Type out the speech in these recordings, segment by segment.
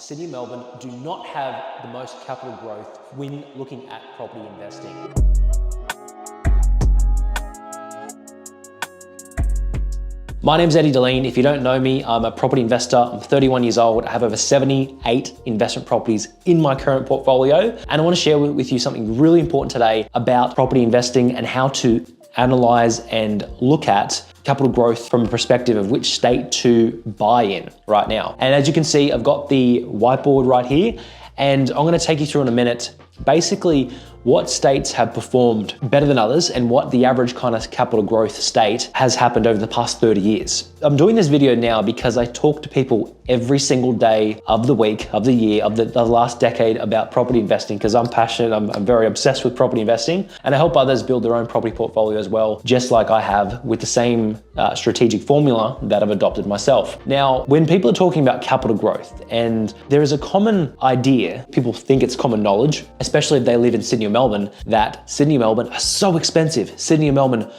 Sydney and Melbourne do not have the most capital growth when looking at property investing. My name's Eddie Deline. If you don't know me, I'm a property investor. I'm 31 years old. I have over 78 investment properties in my current portfolio. And I want to share with you something really important today about property investing and how to analyze and look at capital growth from a perspective of which state to buy in right now. And as you can see, I've got the whiteboard right here, and I'm going to take you through in a minute basically what states have performed better than others and what the average kind of capital growth state has happened over the past 30 years. I'm doing this video now because I talk to people every single day of the week, of the year, of the last decade about property investing because I'm passionate, I'm very obsessed with property investing, and I help others build their own property portfolio as well, just like I have with the same strategic formula that I've adopted myself. Now, when people are talking about capital growth, and there is a common idea, people think it's common knowledge, especially if they live in Sydney or Melbourne, that Sydney and Melbourne are so expensive. Sydney and Melbourne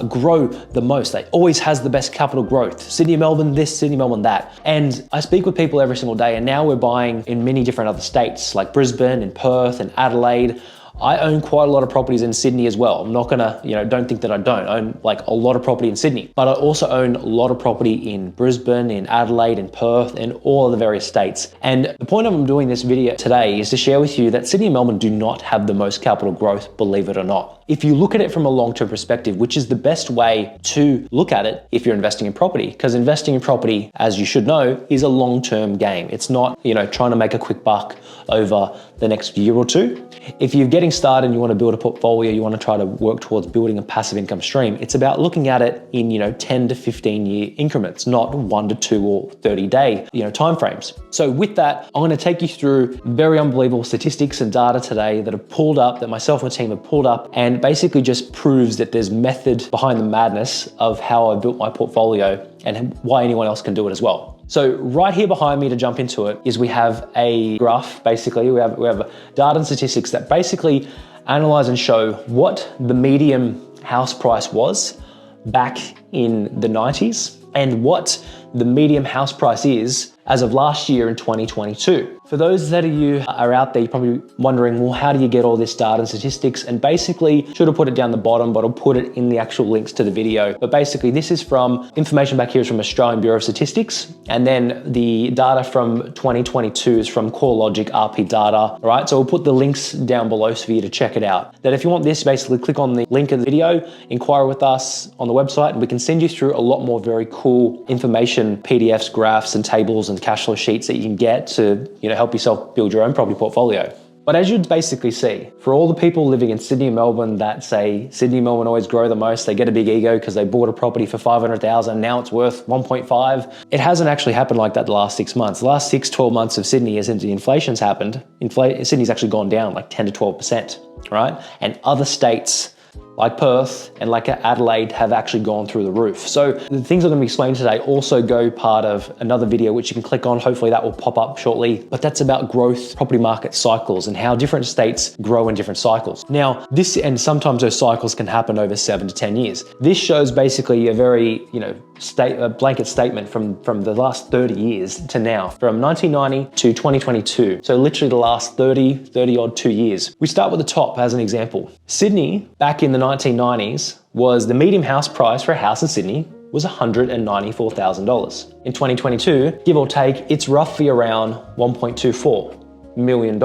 grow the most. They always has the best capital growth. Sydney and Melbourne this, Sydney and Melbourne that. And I speak with people every single day, and now we're buying in many different other states like Brisbane and Perth and Adelaide. I own quite a lot of properties in Sydney as well. I'm not gonna, don't think that I don't own like a lot of property in Sydney, but I also own a lot of property in Brisbane, in Adelaide, in Perth, and all of the various states. And the point of I'm doing this video today is to share with you that Sydney and Melbourne do not have the most capital growth, believe it or not. If you look at it from a long-term perspective, which is the best way to look at it if you're investing in property, because investing in property, as you should know, is a long-term game. It's not, trying to make a quick buck over the next year or two. If you're getting started and you want to build a portfolio, you want to try to work towards building a passive income stream, it's about looking at it in 10 to 15 year increments, not 1 to 2 or 30 day timeframes. So with that, I'm going to take you through very unbelievable statistics and data today that have pulled up, that myself and my team have pulled up, and basically just proves that there's method behind the madness of how I built my portfolio and why anyone else can do it as well. So right here behind me, to jump into it, is we have a graph. Basically, we have data and statistics that basically analyze and show what the median house price was back in the 90s and what the median house price is as of last year in 2022. For those that of you are out there, you're probably wondering, well, how do you get all this data and statistics? And basically, should have put it down the bottom, but I'll put it in the actual links to the video. But basically, this is from information back here is from Australian Bureau of Statistics. And then the data from 2022 is from CoreLogic RP data. All right, so we'll put the links down below for you to check it out. That if you want this, basically click on the link of the video, inquire with us on the website, and we can send you through a lot more very cool information, PDFs, graphs, and tables and cash flow sheets that you can get to help yourself build your own property portfolio. But as you'd basically see, for all the people living in Sydney and Melbourne that say Sydney and Melbourne always grow the most, they get a big ego because they bought a property for 500,000, now it's worth 1.5. It hasn't actually happened like that the last 6 months. The last 12 months of Sydney, as the inflation's happened, Sydney's actually gone down like 10 to 12%, right? And other states like Perth and like Adelaide have actually gone through the roof. So the things I'm going to be explaining today also go part of another video, which you can click on. Hopefully that will pop up shortly, but that's about growth, property market cycles and how different states grow in different cycles. Now this, and sometimes those cycles can happen over 7 to 10 years. This shows basically a very, a blanket statement from the last 30 years to now, from 1990 to 2022. So literally the last 30 odd 2 years. We start with the top as an example. Sydney, back in the 1990s, was the median house price for a house in Sydney was $194,000. In 2022, give or take, it's roughly around $1.24 million,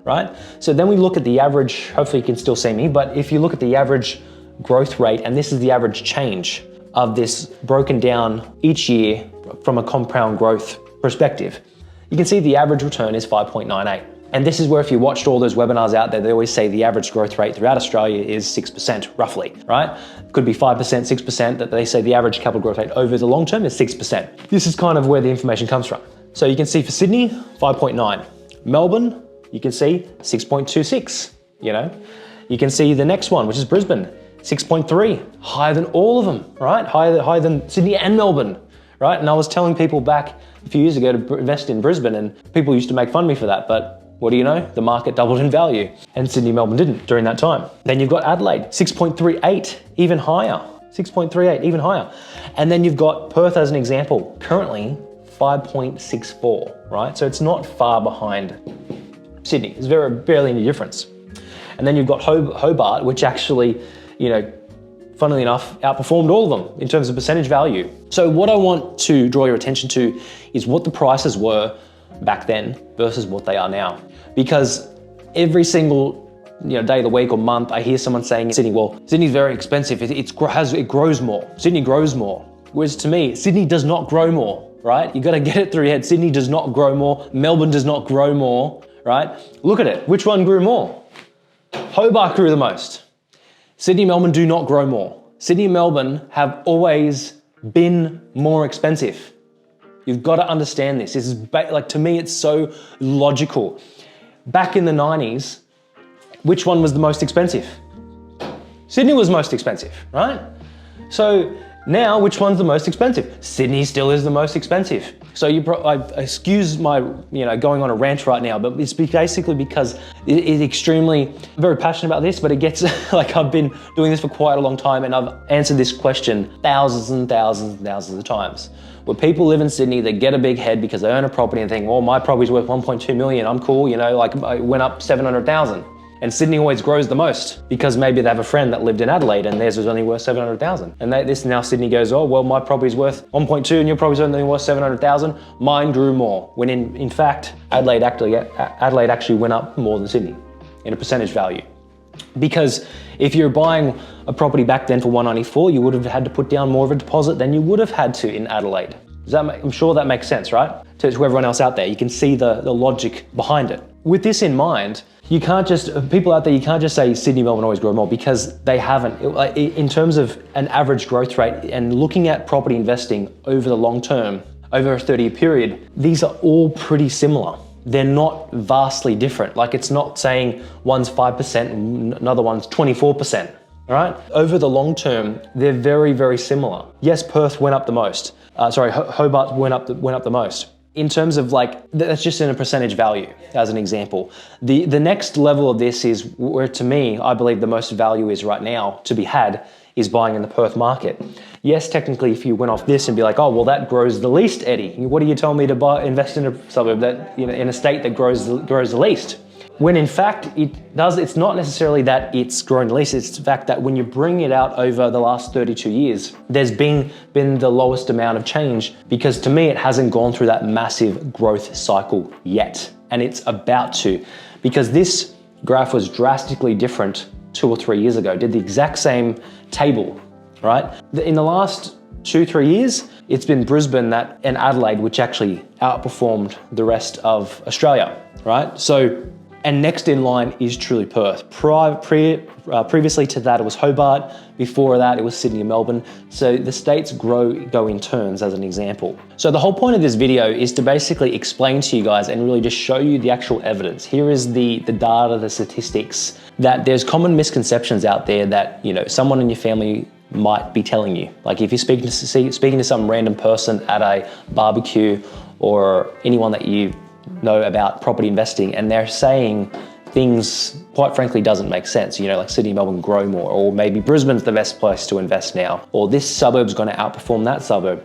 right? So then we look at the average, hopefully you can still see me, but if you look at the average growth rate, and this is the average change of this broken down each year from a compound growth perspective, you can see the average return is 5.98. And this is where if you watched all those webinars out there, they always say the average growth rate throughout Australia is 6%, roughly, right? Could be 5%, 6%, that they say the average capital growth rate over the long term is 6%. This is kind of where the information comes from. So you can see for Sydney, 5.9. Melbourne, you can see 6.26, You can see the next one, which is Brisbane, 6.3, higher than all of them, right? Higher than Sydney and Melbourne, right? And I was telling people back a few years ago to invest in Brisbane, and people used to make fun of me for that, but what do you know? The market doubled in value, and Sydney and Melbourne didn't during that time. Then you've got Adelaide, 6.38, even higher, 6.38, even higher. And then you've got Perth as an example, currently 5.64, right? So it's not far behind Sydney. There's barely any difference. And then you've got Hobart, which actually, funnily enough, outperformed all of them in terms of percentage value. So what I want to draw your attention to is what the prices were back then versus what they are now. Because every single day of the week or month, I hear someone saying Sydney, well, Sydney's very expensive. It grows more. Sydney grows more. Whereas to me, Sydney does not grow more, right? You got to get it through your head. Sydney does not grow more. Melbourne does not grow more, right? Look at it. Which one grew more? Hobart grew the most. Sydney and Melbourne do not grow more. Sydney and Melbourne have always been more expensive. You've got to understand this. This is to me, it's so logical. Back in the 90s, which one was the most expensive? Sydney was most expensive, right? So now, which one's the most expensive? Sydney still is the most expensive. So I excuse my, going on a rant right now, but it's basically because it's I'm very passionate about this, but it gets like I've been doing this for quite a long time and I've answered this question thousands and thousands and thousands of times. Where people live in Sydney, they get a big head because they own a property and think, well, my property's worth 1.2 million, I'm cool, like I went up 700,000. And Sydney always grows the most because maybe they have a friend that lived in Adelaide and theirs was only worth 700,000. And now Sydney goes, oh, well, my property's worth 1.2 and your property's only worth 700,000. Mine grew more. When in fact, Adelaide actually went up more than Sydney in a percentage value. Because if you're buying a property back then for 194, you would have had to put down more of a deposit than you would have had to in Adelaide. I'm sure that makes sense, right? To everyone else out there, you can see the logic behind it. With this in mind, people out there, you can't just say Sydney, Melbourne always grow more because they haven't. In terms of an average growth rate and looking at property investing over the long term, over a 30-year period, these are all pretty similar. They're not vastly different. Like it's not saying one's 5% and another one's 24%, all right? Over the long term, they're very, very similar. Yes, Perth went up the most. Hobart went up the most. In terms of that's just in a percentage value, as an example. The next level of this is where, to me, I believe the most value is right now to be had is buying in the Perth market. Yes, technically, if you went off this and be like, oh, well, that grows the least, Eddie. What are you telling me to invest in a suburb that, in a state that grows the least? When in fact, it's not necessarily that it's growing the least, it's the fact that when you bring it out over the last 32 years, there's been the lowest amount of change because to me, it hasn't gone through that massive growth cycle yet. And it's about to, because this graph was drastically different 2 or 3 years ago, did the exact same table, right? In the last 2-3 years, it's been Brisbane and Adelaide, which actually outperformed the rest of Australia, right? And next in line is truly Perth. Previously to that, it was Hobart. Before that, it was Sydney and Melbourne. So the states go in turns, as an example. So the whole point of this video is to basically explain to you guys and really just show you the actual evidence. Here is the data, the statistics, that there's common misconceptions out there that someone in your family might be telling you. Like if you're speaking to some random person at a barbecue or anyone that you know about property investing and they're saying things quite frankly doesn't make sense, like Sydney, Melbourne grow more, or maybe Brisbane's the best place to invest now, or this suburb's going to outperform that suburb.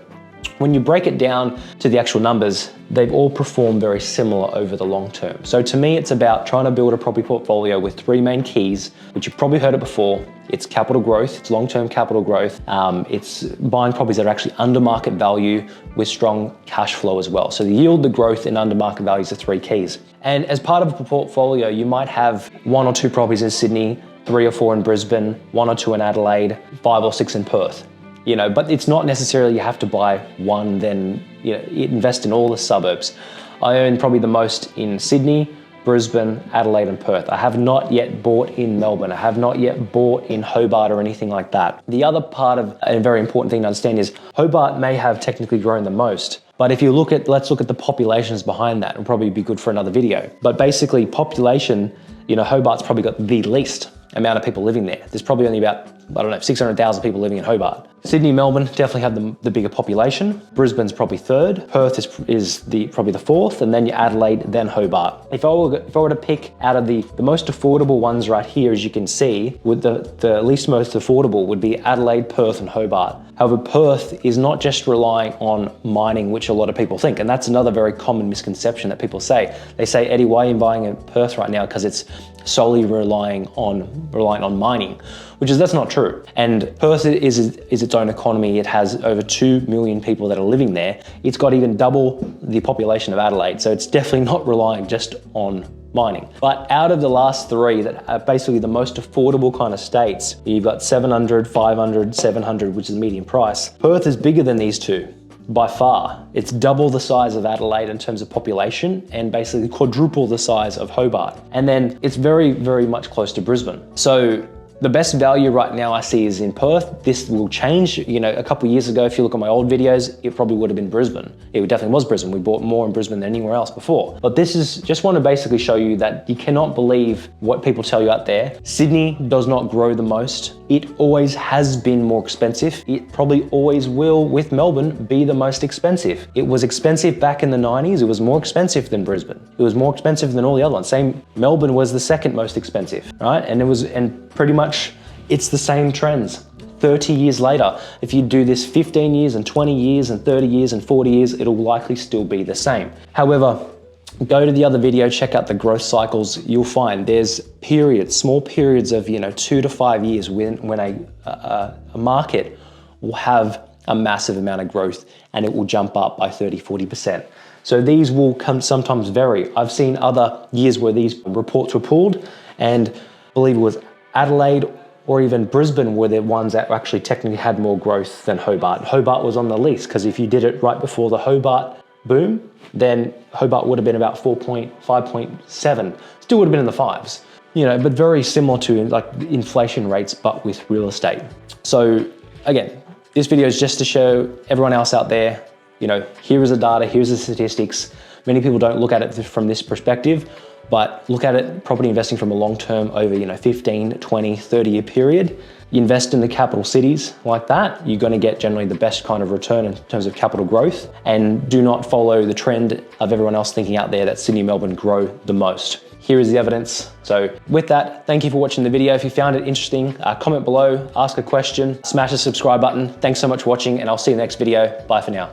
When you break it down to the actual numbers, they've all performed very similar over the long term. So to me, it's about trying to build a property portfolio with 3 main keys, which you've probably heard it before. It's capital growth, it's long-term capital growth. It's buying properties that are actually under market value with strong cash flow as well. So the yield, the growth, and under market value is the 3 keys. And as part of a portfolio, you might have 1 or 2 properties in Sydney, 3 or 4 in Brisbane, 1 or 2 in Adelaide, 5 or 6 in Perth. But it's not necessarily you have to buy one, then invest in all the suburbs. I own probably the most in Sydney, Brisbane, Adelaide and Perth. I have not yet bought in Melbourne. I have not yet bought in Hobart or anything like that. The other part of a very important thing to understand is Hobart may have technically grown the most, but if you let's look at the populations behind that. It'll probably be good for another video. But basically population, Hobart's probably got the least amount of people living there. There's probably only about, 600,000 people living in Hobart. Sydney, Melbourne definitely have the bigger population. Brisbane's probably third. Perth is probably the fourth, and then you Adelaide, then Hobart. If I were to pick out of the most affordable ones right here, as you can see, with the least most affordable would be Adelaide, Perth, and Hobart. However, Perth is not just relying on mining, which a lot of people think, and that's another very common misconception that people say. They say, Eddie, why are you buying in Perth right now? Because it's solely relying on mining, that's not true. And Perth is its own economy. It has over 2 million people that are living there. It's got even double the population of Adelaide, so it's definitely not relying just on mining. But out of the last three that are basically the most affordable kind of states, you've got 700, 500, 700, which is the median price. Perth is bigger than these two. By far. It's double the size of Adelaide in terms of population and basically quadruple the size of Hobart. And then it's very, very much close to Brisbane. So the best value right now I see is in Perth. This will change. A couple of years ago, if you look at my old videos, it probably would have been Brisbane. It definitely was Brisbane. We bought more in Brisbane than anywhere else before. But this is just want to basically show you that you cannot believe what people tell you out there. Sydney does not grow the most. It always has been more expensive. It probably always will, with Melbourne, be the most expensive. It was expensive back in the 90s. It was more expensive than Brisbane. It was more expensive than all the other ones. Melbourne was the second most expensive, right? And pretty much it's the same trends. 30 years later, if you do this 15 years and 20 years and 30 years and 40 years, it'll likely still be the same. However, go to the other video, check out the growth cycles. You'll find there's periods, small periods of 2 to 5 years when a market will have a massive amount of growth and it will jump up by 30, 40%. So these will sometimes vary. I've seen other years where these reports were pulled, and I believe it was Adelaide or even Brisbane were the ones that actually technically had more growth than Hobart. Hobart was on the least, because if you did it right before the Hobart boom, then Hobart would have been about 5.7, still would have been in the fives, but very similar to like inflation rates, but with real estate. So again, this video is just to show everyone else out there, here is the data, here's the statistics. Many people don't look at it from this perspective, but look at it, property investing from a long term over 15, 20, 30 year period. You invest in the capital cities like that, you're gonna get generally the best kind of return in terms of capital growth, and do not follow the trend of everyone else thinking out there that Sydney, Melbourne grow the most. Here is the evidence. So with that, thank you for watching the video. If you found it interesting, comment below, ask a question, smash the subscribe button. Thanks so much for watching, and I'll see you in the next video. Bye for now.